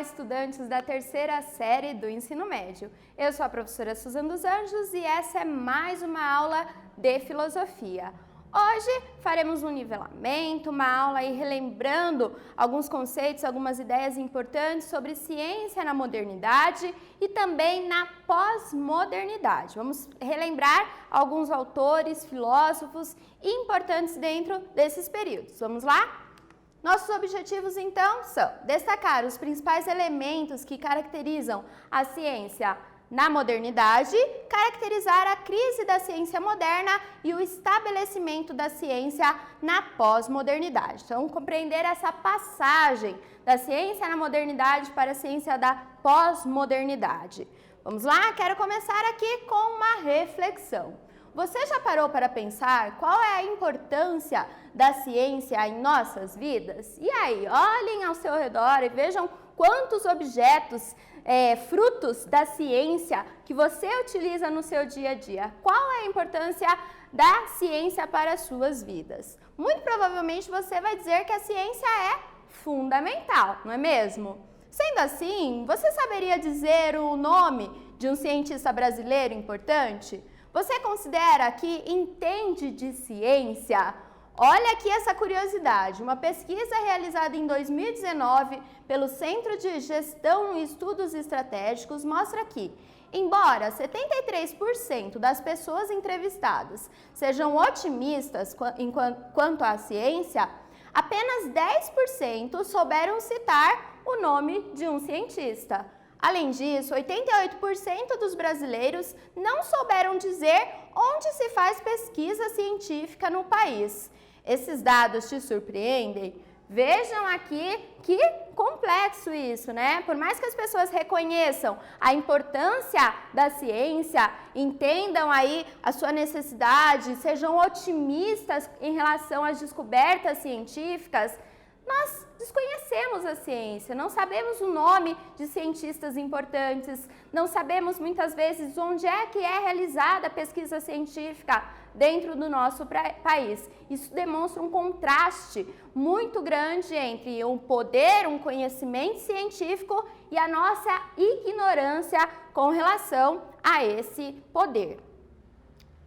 estudantes da terceira série do ensino médio. Eu sou a professora Suzana dos Anjos e essa é mais uma aula de filosofia. Hoje faremos um nivelamento, uma aula aí relembrando alguns conceitos, algumas ideias importantes sobre ciência na modernidade e também na pós-modernidade. Vamos relembrar alguns autores, filósofos importantes dentro desses períodos. Vamos lá? Nossos objetivos, então, são destacar os principais elementos que caracterizam a ciência na modernidade, caracterizar a crise da ciência moderna e o estabelecimento da ciência na pós-modernidade. Então, compreender essa passagem da ciência na modernidade para a ciência da pós-modernidade. Vamos lá? Quero começar aqui com uma reflexão. Você já parou para pensar qual é a importância da ciência em nossas vidas? E aí, olhem ao seu redor e vejam quantos objetos, frutos da ciência que você utiliza no seu dia a dia. Qual é a importância da ciência para as suas vidas? Muito provavelmente você vai dizer que a ciência é fundamental, não é mesmo? Sendo assim, você saberia dizer o nome de um cientista brasileiro importante? Você considera que entende de ciência? Olha aqui essa curiosidade, uma pesquisa realizada em 2019 pelo Centro de Gestão e Estudos Estratégicos mostra que, embora 73% das pessoas entrevistadas sejam otimistas quanto à ciência, apenas 10% souberam citar o nome de um cientista. Além disso, 88% dos brasileiros não souberam dizer onde se faz pesquisa científica no país. Esses dados te surpreendem? Vejam aqui que complexo isso, né? Por mais que as pessoas reconheçam a importância da ciência, entendam aí a sua necessidade, sejam otimistas em relação às descobertas científicas, nós desconhecemos a ciência, não sabemos o nome de cientistas importantes, não sabemos muitas vezes onde é que é realizada a pesquisa científica dentro do nosso país. Isso demonstra um contraste muito grande entre um poder, um conhecimento científico e a nossa ignorância com relação a esse poder.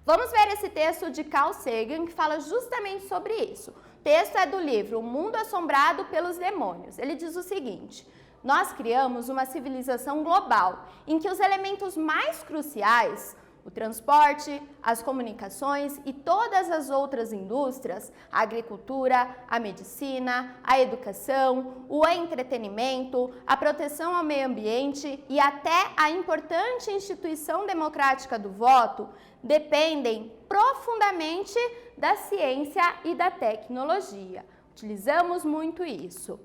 Vamos ver esse texto de Carl Sagan que fala justamente sobre isso. O texto é do livro O Mundo Assombrado pelos Demônios. Ele diz o seguinte: nós criamos uma civilização global em que os elementos mais cruciais, o transporte, as comunicações e todas as outras indústrias, a agricultura, a medicina, a educação, o entretenimento, a proteção ao meio ambiente e até a importante instituição democrática do voto, dependem profundamente da ciência e da tecnologia. Utilizamos muito isso.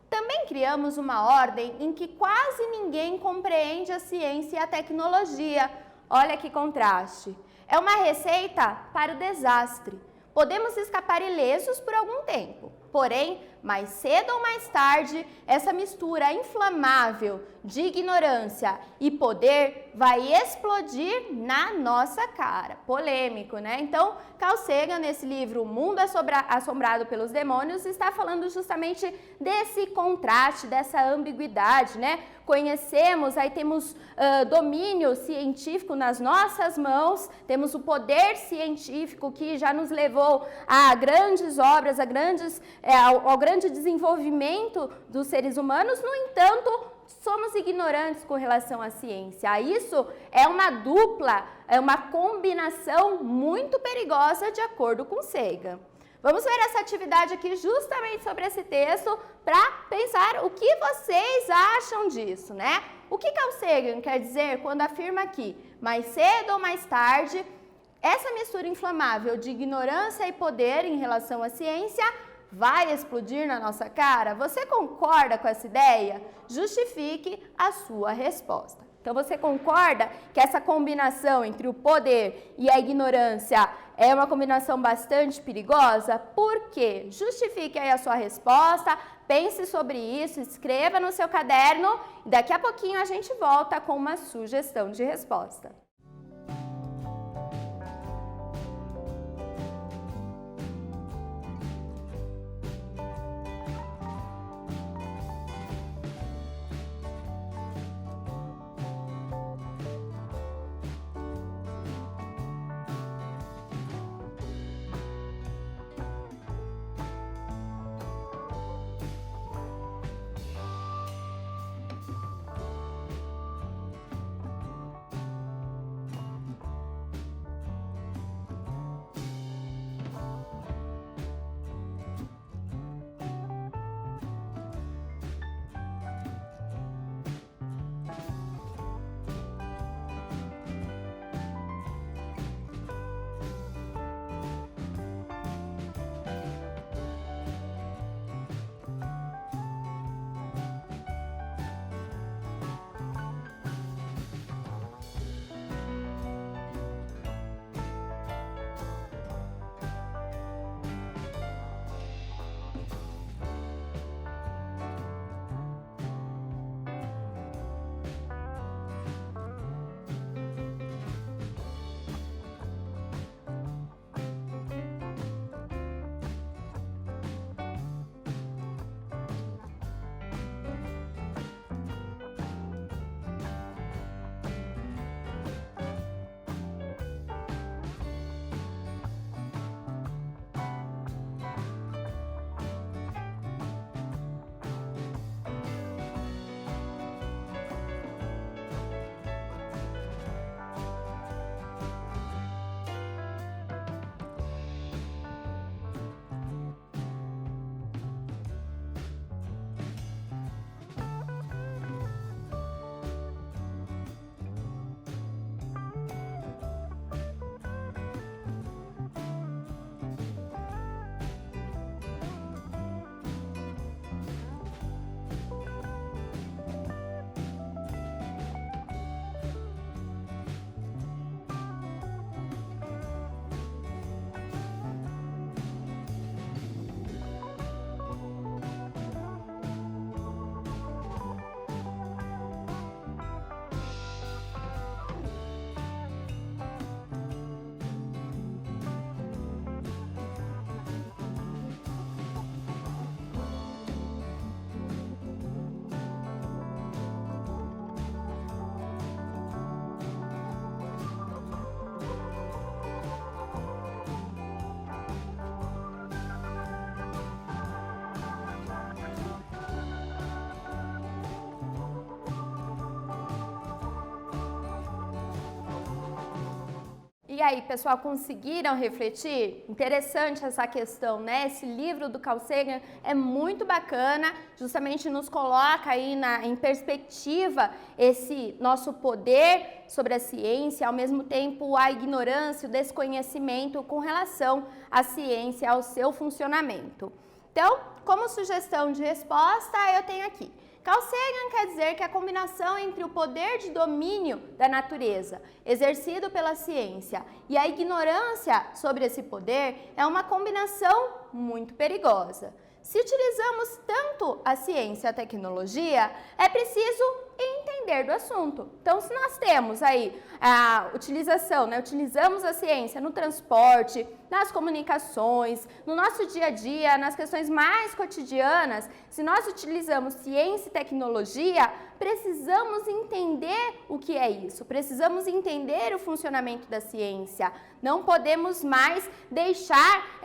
Também criamos uma ordem em que quase ninguém compreende a ciência e a tecnologia. Olha que contraste. É uma receita para o desastre. Podemos escapar ilesos por algum tempo, porém, mais cedo ou mais tarde, essa mistura inflamável de ignorância e poder vai explodir na nossa cara. Polêmico, né? Então, Carl Sagan, nesse livro O Mundo Assombrado pelos Demônios, está falando justamente desse contraste, dessa ambiguidade, né? Conhecemos, aí temos domínio científico nas nossas mãos, temos o poder científico que já nos levou a grandes obras, ao grande desenvolvimento dos seres humanos. No entanto, somos ignorantes com relação à ciência. Isso é uma dupla, é uma combinação muito perigosa de acordo com Sagan. Vamos ver essa atividade aqui justamente sobre esse texto para pensar o que vocês acham disso, né? O que Carl Sagan quer dizer quando afirma que, mais cedo ou mais tarde, essa mistura inflamável de ignorância e poder em relação à ciência vai explodir na nossa cara? Você concorda com essa ideia? Justifique a sua resposta. Então, você concorda que essa combinação entre o poder e a ignorância é uma combinação bastante perigosa? Por quê? Justifique aí a sua resposta, pense sobre isso, escreva no seu caderno e daqui a pouquinho a gente volta com uma sugestão de resposta. E aí, pessoal, conseguiram refletir? Interessante essa questão, né? Esse livro do Carl Sagan é muito bacana, justamente nos coloca aí em perspectiva esse nosso poder sobre a ciência, ao mesmo tempo a ignorância, o desconhecimento com relação à ciência, ao seu funcionamento. Então, como sugestão de resposta, eu tenho aqui. Carl Sagan quer dizer que a combinação entre o poder de domínio da natureza, exercido pela ciência, e a ignorância sobre esse poder é uma combinação muito perigosa. Se utilizamos tanto a ciência e a tecnologia, é preciso entender do assunto. Então, se nós temos aí a utilização, utilizamos a ciência no transporte, nas comunicações, no nosso dia a dia, nas questões mais cotidianas, se nós utilizamos ciência e tecnologia, precisamos entender o que é isso, precisamos entender o funcionamento da ciência. Não podemos mais deixar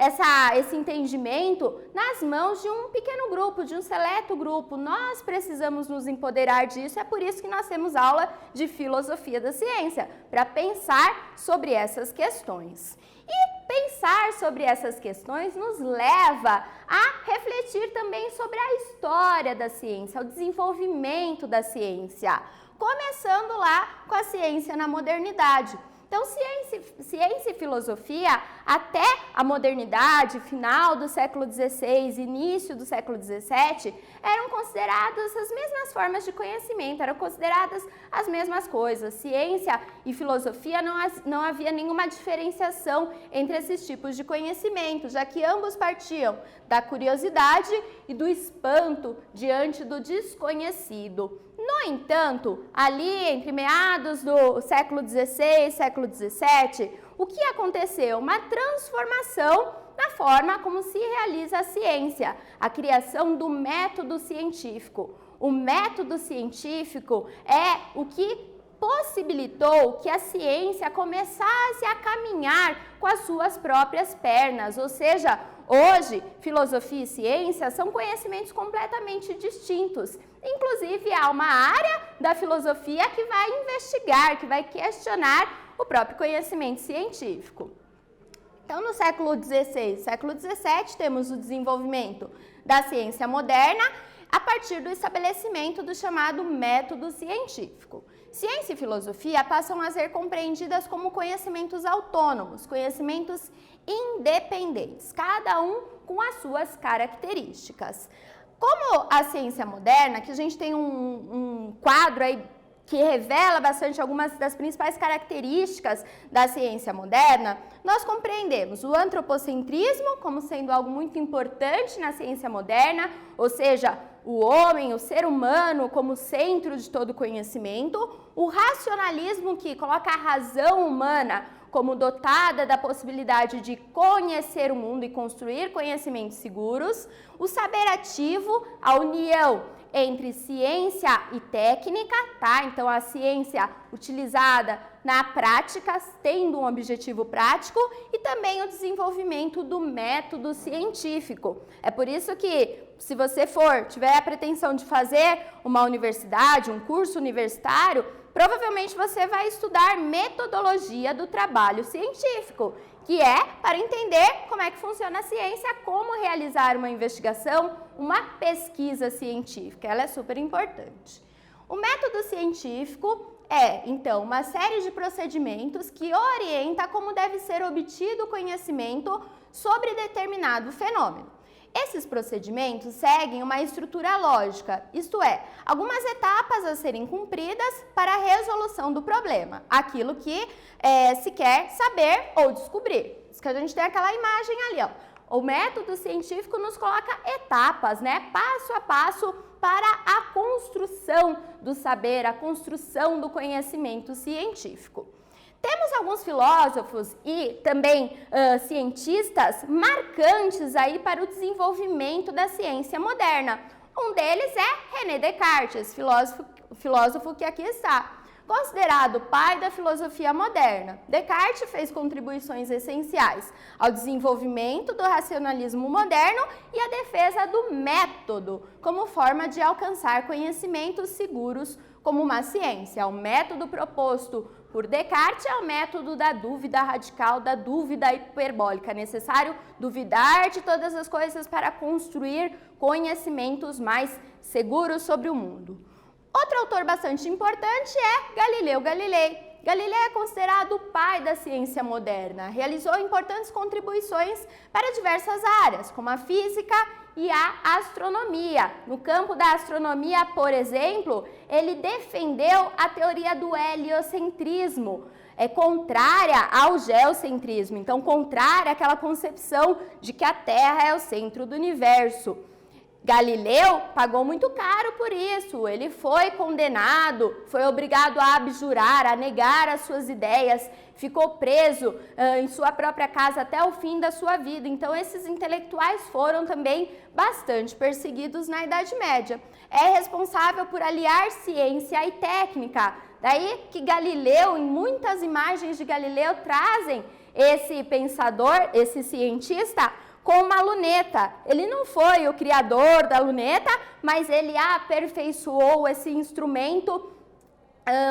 esse entendimento nas mãos de um pequeno grupo, de um seleto grupo. Nós precisamos nos empoderar disso, é por isso que nós temos aula de filosofia da ciência, para pensar sobre essas questões. E pensar sobre essas questões nos leva a refletir também sobre a história da ciência, o desenvolvimento da ciência, começando lá com a ciência na modernidade. Então, ciência e filosofia, até a modernidade, final do século XVI, início do século XVII, eram consideradas as mesmas formas de conhecimento, eram consideradas as mesmas coisas. Ciência e filosofia não havia nenhuma diferenciação entre esses tipos de conhecimento, já que ambos partiam da curiosidade e do espanto diante do desconhecido. No entanto, ali entre meados do século XVI e século XVII, o que aconteceu? Uma transformação na forma como se realiza a ciência, a criação do método científico. O método científico é o que possibilitou que a ciência começasse a caminhar com as suas próprias pernas, ou seja, hoje, filosofia e ciência são conhecimentos completamente distintos. Inclusive, há uma área da filosofia que vai investigar, que vai questionar o próprio conhecimento científico. Então, no século XVI e século XVII, temos o desenvolvimento da ciência moderna a partir do estabelecimento do chamado método científico. Ciência e filosofia passam a ser compreendidas como conhecimentos autônomos, conhecimentos independentes, cada um com as suas características. Como a ciência moderna, que a gente tem um quadro aí que revela bastante algumas das principais características da ciência moderna, nós compreendemos o antropocentrismo como sendo algo muito importante na ciência moderna, ou seja, o homem, o ser humano como centro de todo conhecimento, o racionalismo que coloca a razão humana como dotada da possibilidade de conhecer o mundo e construir conhecimentos seguros, o saber ativo, a união entre ciência e técnica, tá? Então, a ciência utilizada na prática, tendo um objetivo prático, e também o desenvolvimento do método científico. É por isso que, se você tiver a pretensão de fazer uma universidade, um curso universitário, provavelmente você vai estudar metodologia do trabalho científico, que é para entender como é que funciona a ciência, como realizar uma investigação, uma pesquisa científica. Ela é super importante. O método científico é, então, uma série de procedimentos que orienta como deve ser obtido o conhecimento sobre determinado fenômeno. Esses procedimentos seguem uma estrutura lógica, isto é, algumas etapas a serem cumpridas para a resolução do problema, aquilo que se quer saber ou descobrir. Isso que a gente tem aquela imagem ali, ó. O método científico nos coloca etapas, né, passo a passo para a construção do saber, a construção do conhecimento científico. Temos alguns filósofos e também cientistas marcantes aí para o desenvolvimento da ciência moderna. Um deles é René Descartes, filósofo que aqui está. Considerado o pai da filosofia moderna, Descartes fez contribuições essenciais ao desenvolvimento do racionalismo moderno e à defesa do método como forma de alcançar conhecimentos seguros como uma ciência. O método proposto por Descartes é o método da dúvida radical, da dúvida hiperbólica. É necessário duvidar de todas as coisas para construir conhecimentos mais seguros sobre o mundo. Outro autor bastante importante é Galileu Galilei. Galileu é considerado o pai da ciência moderna. Realizou importantes contribuições para diversas áreas, como a física e a astronomia. No campo da astronomia, por exemplo, ele defendeu a teoria do heliocentrismo, contrária ao geocentrismo, então contrária àquela concepção de que a Terra é o centro do universo. Galileu pagou muito caro por isso, ele foi condenado, foi obrigado a abjurar, a negar as suas ideias, ficou preso em sua própria casa até o fim da sua vida. Então esses intelectuais foram também bastante perseguidos na Idade Média. É responsável por aliar ciência e técnica, daí que Galileu, em muitas imagens de Galileu, trazem esse pensador, esse cientista, com uma luneta. Ele não foi o criador da luneta, mas ele aperfeiçoou esse instrumento,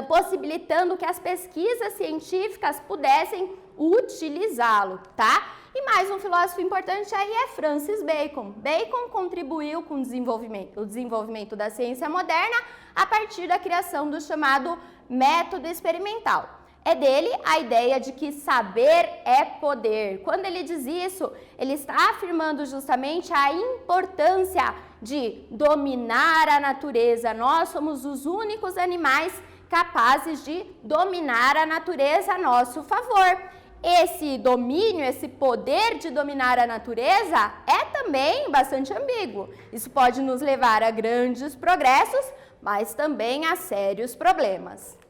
possibilitando que as pesquisas científicas pudessem utilizá-lo, tá? E mais um filósofo importante aí é Francis Bacon. Bacon contribuiu com o desenvolvimento da ciência moderna a partir da criação do chamado método experimental. É dele a ideia de que saber é poder. Quando ele diz isso, ele está afirmando justamente a importância de dominar a natureza. Nós somos os únicos animais capazes de dominar a natureza a nosso favor. Esse domínio, esse poder de dominar a natureza é também bastante ambíguo. Isso pode nos levar a grandes progressos, mas também a sérios problemas.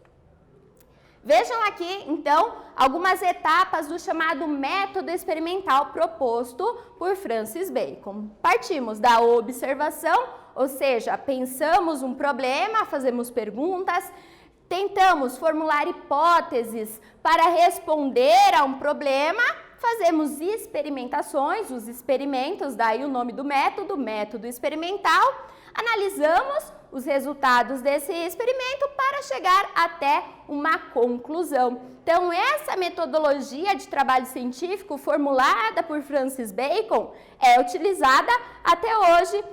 Vejam aqui, então, algumas etapas do chamado método experimental proposto por Francis Bacon. Partimos da observação, ou seja, pensamos um problema, fazemos perguntas, tentamos formular hipóteses para responder a um problema, fazemos experimentações, os experimentos, daí o nome do método, método experimental, analisamos os resultados desse experimento para chegar até uma conclusão. Então, essa metodologia de trabalho científico formulada por Francis Bacon é utilizada até hoje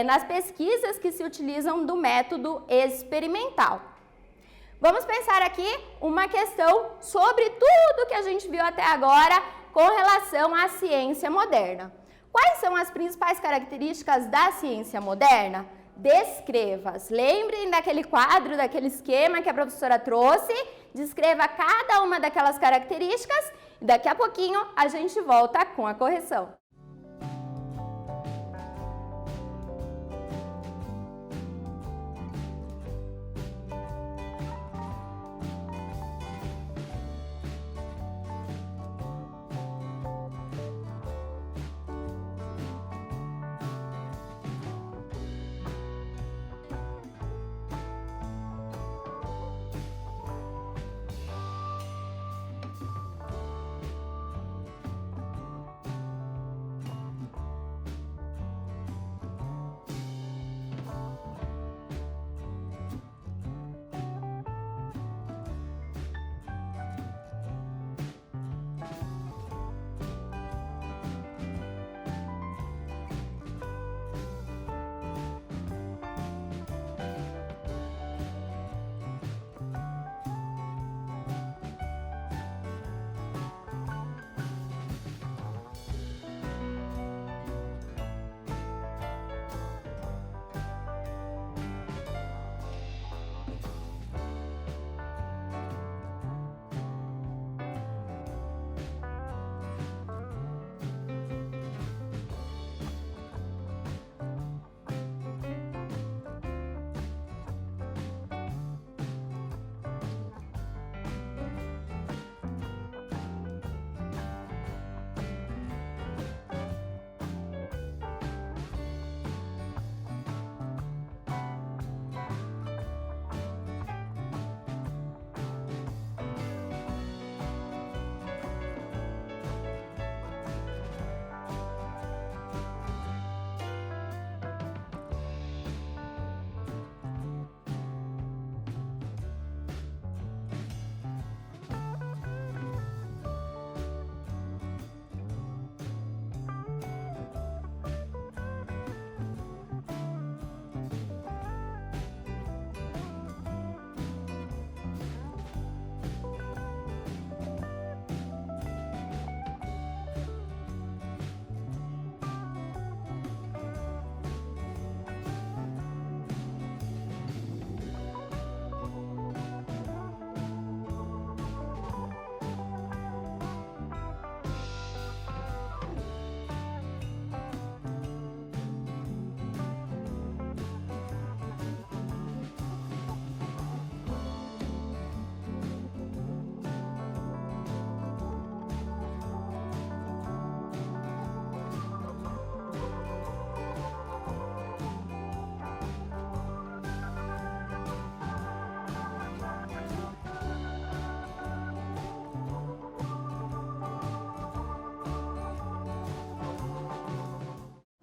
nas pesquisas que se utilizam do método experimental. Vamos pensar aqui uma questão sobre tudo que a gente viu até agora com relação à ciência moderna. Quais são as principais características da ciência moderna? Descreva-as. Lembrem daquele quadro, daquele esquema que a professora trouxe. Descreva cada uma daquelas características e daqui a pouquinho a gente volta com a correção.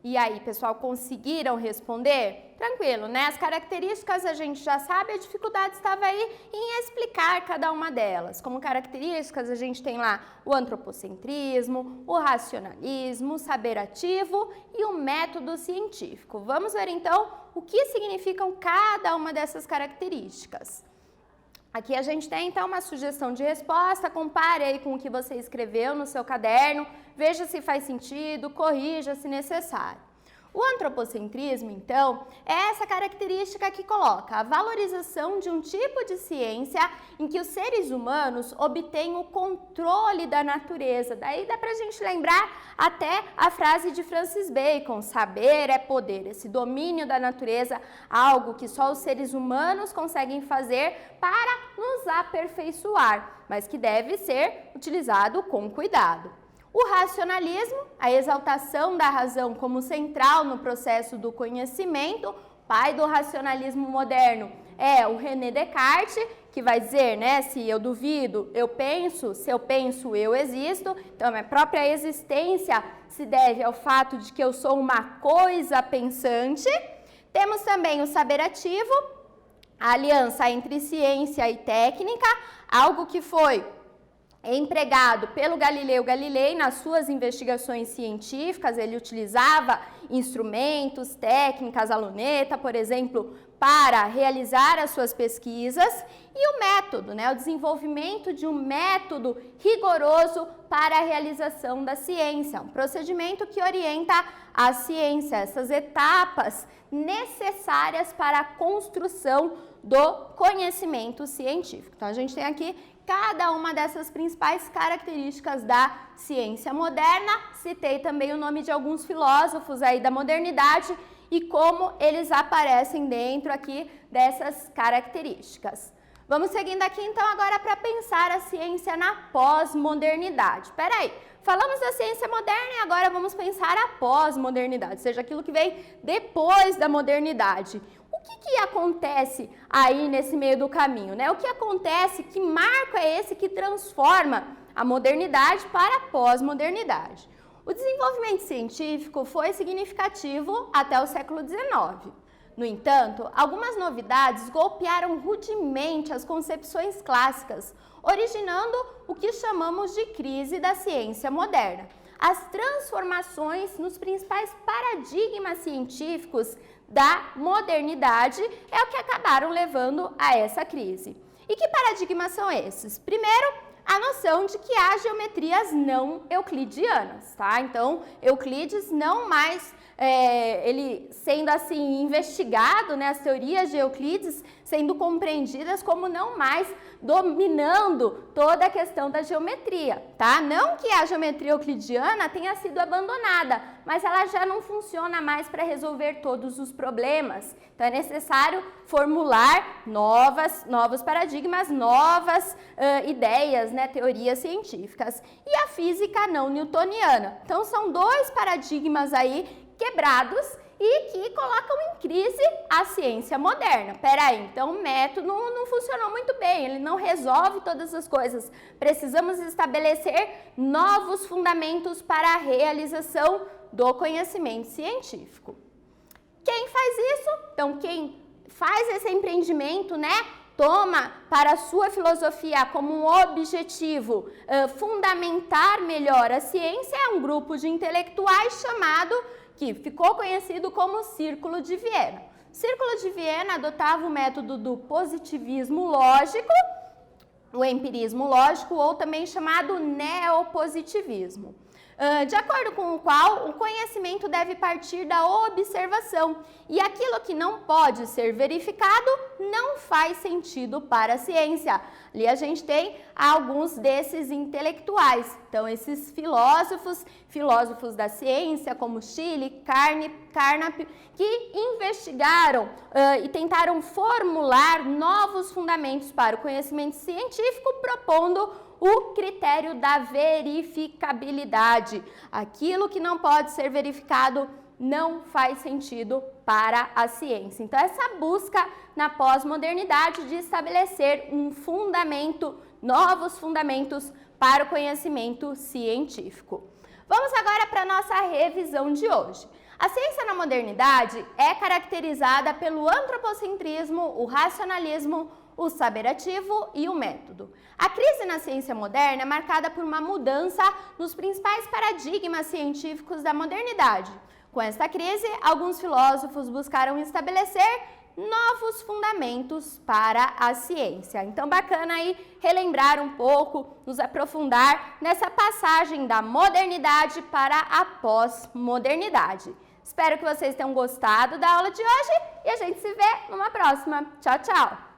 E aí, pessoal, conseguiram responder? Tranquilo, né? As características a gente já sabe, a dificuldade estava aí em explicar cada uma delas. Como características, a gente tem lá o antropocentrismo, o racionalismo, o saber ativo e o método científico. Vamos ver, então, o que significam cada uma dessas características. Aqui a gente tem, então, uma sugestão de resposta, compare aí com o que você escreveu no seu caderno, veja se faz sentido, corrija se necessário. O antropocentrismo, então, é essa característica que coloca a valorização de um tipo de ciência em que os seres humanos obtêm o controle da natureza. Daí dá pra gente lembrar até a frase de Francis Bacon, saber é poder, esse domínio da natureza, algo que só os seres humanos conseguem fazer para nos aperfeiçoar, mas que deve ser utilizado com cuidado. O racionalismo, a exaltação da razão como central no processo do conhecimento, pai do racionalismo moderno é o René Descartes, que vai dizer, né, se eu duvido, eu penso, se eu penso, eu existo. Então, a minha própria existência se deve ao fato de que eu sou uma coisa pensante. Temos também o saber ativo, a aliança entre ciência e técnica, algo que foi empregado pelo Galileu Galilei nas suas investigações científicas. Ele utilizava instrumentos, técnicas, a luneta, por exemplo, para realizar as suas pesquisas. E o método, né, o desenvolvimento de um método rigoroso para a realização da ciência, um procedimento que orienta a ciência, essas etapas necessárias para a construção do conhecimento científico. Então, a gente tem aqui cada uma dessas principais características da ciência moderna. Citei também o nome de alguns filósofos aí da modernidade e como eles aparecem dentro aqui dessas características. Vamos seguindo aqui então agora para pensar a ciência na pós-modernidade. Espera aí, falamos da ciência moderna e agora vamos pensar a pós-modernidade, ou seja, aquilo que vem depois da modernidade. O que acontece aí nesse meio do caminho, né? O que acontece, que marco é esse que transforma a modernidade para a pós-modernidade? O desenvolvimento científico foi significativo até o século XIX. No entanto, algumas novidades golpearam rudemente as concepções clássicas, originando o que chamamos de crise da ciência moderna. As transformações nos principais paradigmas científicos da modernidade é o que acabaram levando a essa crise. E que paradigmas são esses? Primeiro, a noção de que há geometrias não euclidianas, tá? Então, Euclides não mais, ele sendo assim investigado, né, as teorias de Euclides sendo compreendidas como não mais dominando toda a questão da geometria, tá? Não que a geometria euclidiana tenha sido abandonada, mas ela já não funciona mais para resolver todos os problemas. Então, é necessário formular novos paradigmas, novas ideias, né, teorias científicas. E a física não newtoniana. Então, são dois paradigmas aí quebrados e que colocam em crise a ciência moderna. Peraí, então o método não funcionou muito bem, ele não resolve todas as coisas. Precisamos estabelecer novos fundamentos para a realização do conhecimento científico. Quem faz isso? Então, quem faz esse empreendimento, né, toma para a sua filosofia como um objetivo fundamentar melhor a ciência, é um grupo de intelectuais chamado, que ficou conhecido como Círculo de Viena. O Círculo de Viena adotava o método do positivismo lógico, o empirismo lógico, ou também chamado neopositivismo, de acordo com o qual o conhecimento deve partir da observação e aquilo que não pode ser verificado não faz sentido para a ciência. Ali a gente tem alguns desses intelectuais, então esses filósofos da ciência como Schiller, Carnap, que investigaram e tentaram formular novos fundamentos para o conhecimento científico, propondo o critério da verificabilidade. Aquilo que não pode ser verificado não faz sentido para a ciência. Então, essa busca na pós-modernidade de estabelecer um fundamento, novos fundamentos para o conhecimento científico. Vamos agora para a nossa revisão de hoje. A ciência na modernidade é caracterizada pelo antropocentrismo, o racionalismo, o saber ativo e o método. A crise na ciência moderna é marcada por uma mudança nos principais paradigmas científicos da modernidade. Com esta crise, alguns filósofos buscaram estabelecer novos fundamentos para a ciência. Então, bacana aí relembrar um pouco, nos aprofundar nessa passagem da modernidade para a pós-modernidade. Espero que vocês tenham gostado da aula de hoje e a gente se vê numa próxima. Tchau, tchau!